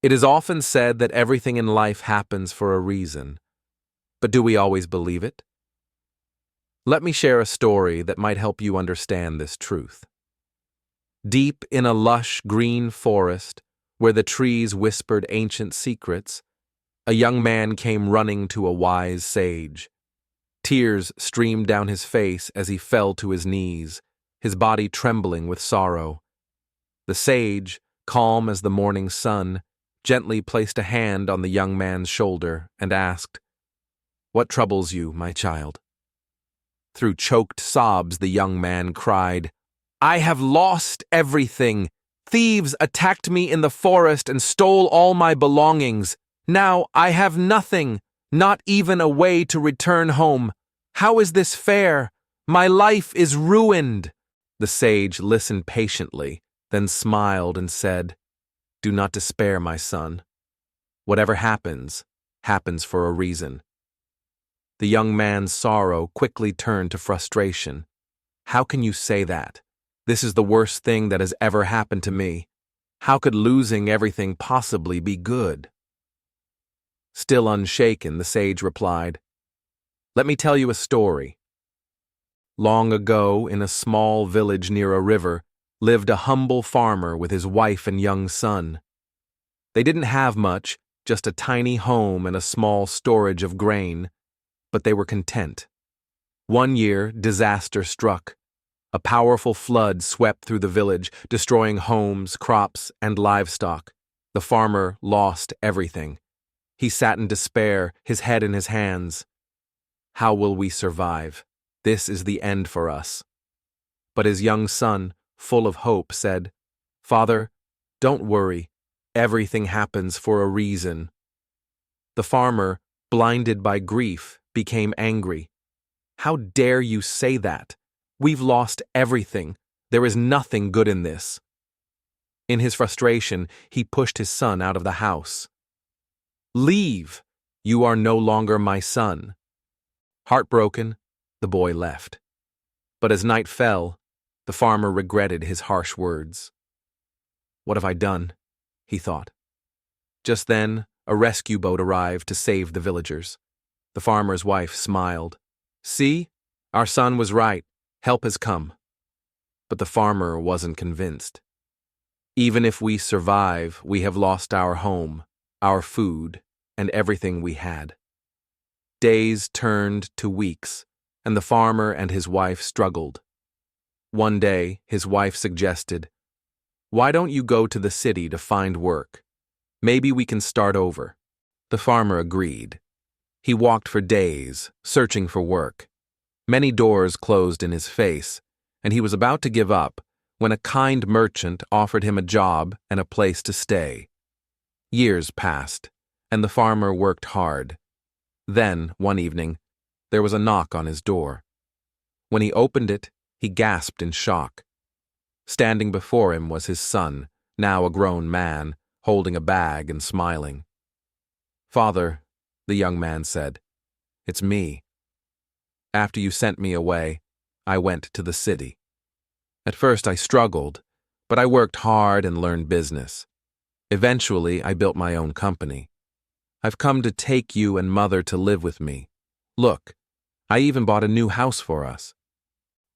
It is often said that everything in life happens for a reason, but do we always believe it? Let me share a story that might help you understand this truth. Deep in a lush green forest, where the trees whispered ancient secrets, a young man came running to a wise sage. Tears streamed down his face as he fell to his knees, his body trembling with sorrow. The sage, calm as the morning sun, gently placed a hand on the young man's shoulder and asked, "What troubles you, my child?" Through choked sobs, the young man cried, "I have lost everything. Thieves attacked me in the forest and stole all my belongings. Now I have nothing, not even a way to return home. How is this fair? My life is ruined." The sage listened patiently, then smiled and said, "Do not despair, my son. Whatever happens, happens for a reason." The young man's sorrow quickly turned to frustration. "How can you say that? This is the worst thing that has ever happened to me. How could losing everything possibly be good?" Still unshaken, the sage replied, "Let me tell you a story. Long ago, in a small village near a river, lived a humble farmer with his wife and young son. They didn't have much, just a tiny home and a small storage of grain, but they were content. One year, disaster struck. A powerful flood swept through the village, destroying homes, crops, and livestock. The farmer lost everything. He sat in despair, his head in his hands. "How will we survive? This is the end for us." But his young son, full of hope, said, "Father, don't worry. Everything happens for a reason." The farmer, blinded by grief, became angry. "How dare you say that? We've lost everything. There is nothing good in this." In his frustration, he pushed his son out of the house. "Leave! You are no longer my son." Heartbroken, the boy left. But as night fell, the farmer regretted his harsh words. "What have I done?" he thought. Just then, a rescue boat arrived to save the villagers. The farmer's wife smiled. "See, our son was right. Help has come." But the farmer wasn't convinced. "Even if we survive, we have lost our home, our food, and everything we had." Days turned to weeks, and the farmer and his wife struggled. One day, his wife suggested, "Why don't you go to the city to find work? Maybe we can start over." The farmer agreed. He walked for days, searching for work. Many doors closed in his face, and he was about to give up when a kind merchant offered him a job and a place to stay. Years passed, and the farmer worked hard. Then, one evening, there was a knock on his door. When he opened it, he gasped in shock. Standing before him was his son, now a grown man, holding a bag and smiling. "Father," the young man said, "it's me. After you sent me away, I went to the city. At first I struggled, but I worked hard and learned business. Eventually, I built my own company. I've come to take you and Mother to live with me. Look, I even bought a new house for us."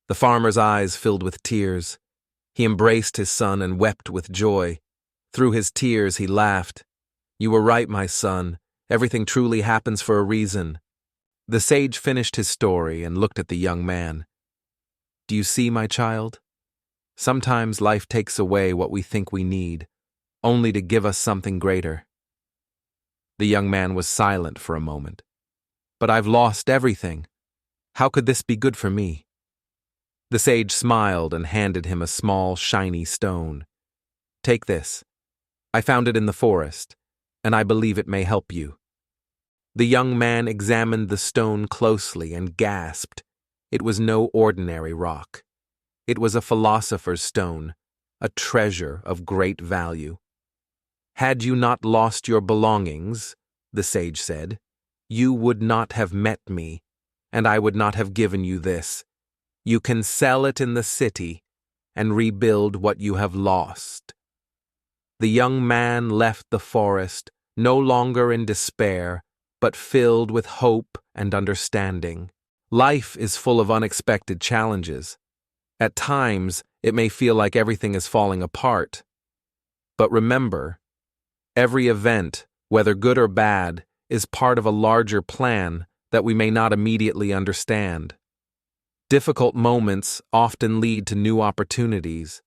The farmer's eyes filled with tears. He embraced his son and wept with joy. Through his tears, he laughed. "You were right, my son. Everything truly happens for a reason." The sage finished his story and looked at the young man. "Do you see, my child? Sometimes life takes away what we think we need, only to give us something greater." The young man was silent for a moment. "But I've lost everything. How could this be good for me?" The sage smiled and handed him a small, shiny stone. "Take this. I found it in the forest, and I believe it may help you." The young man examined the stone closely and gasped. It was no ordinary rock. It was a philosopher's stone, a treasure of great value. "Had you not lost your belongings," the sage said, "you would not have met me, and I would not have given you this. You can sell it in the city and rebuild what you have lost." The young man left the forest, no longer in despair, but filled with hope and understanding. Life is full of unexpected challenges. At times, it may feel like everything is falling apart. But remember, every event, whether good or bad, is part of a larger plan that we may not immediately understand. Difficult moments often lead to new opportunities.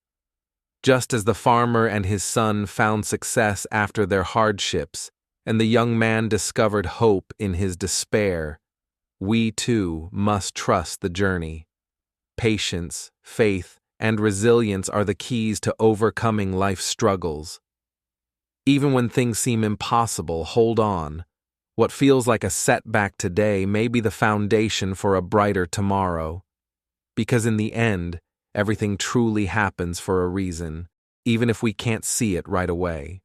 Just as the farmer and his son found success after their hardships, and the young man discovered hope in his despair, we too must trust the journey. Patience, faith, and resilience are the keys to overcoming life's struggles. Even when things seem impossible, hold on. What feels like a setback today may be the foundation for a brighter tomorrow. Because in the end, everything truly happens for a reason, even if we can't see it right away.